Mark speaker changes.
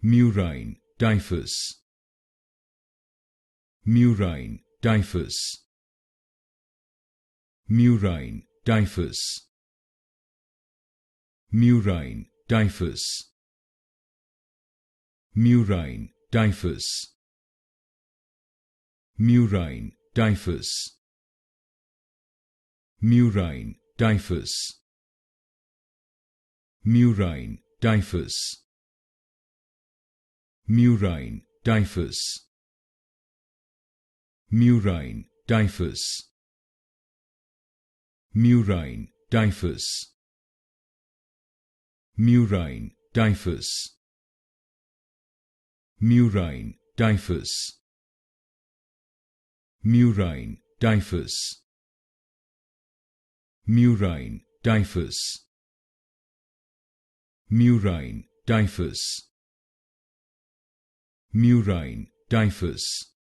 Speaker 1: Murine Typhus. Murine Typhus. Murine Typhus. Murine Typhus. Murine Typhus. Murine Typhus. Murine Typhus. Murine Typhus. Murine Typhus. Murine Typhus. Murine Typhus. Murine Typhus. Murine Typhus. Murine Typhus. Murine Typhus. Murine Typhus. Murine Typhus.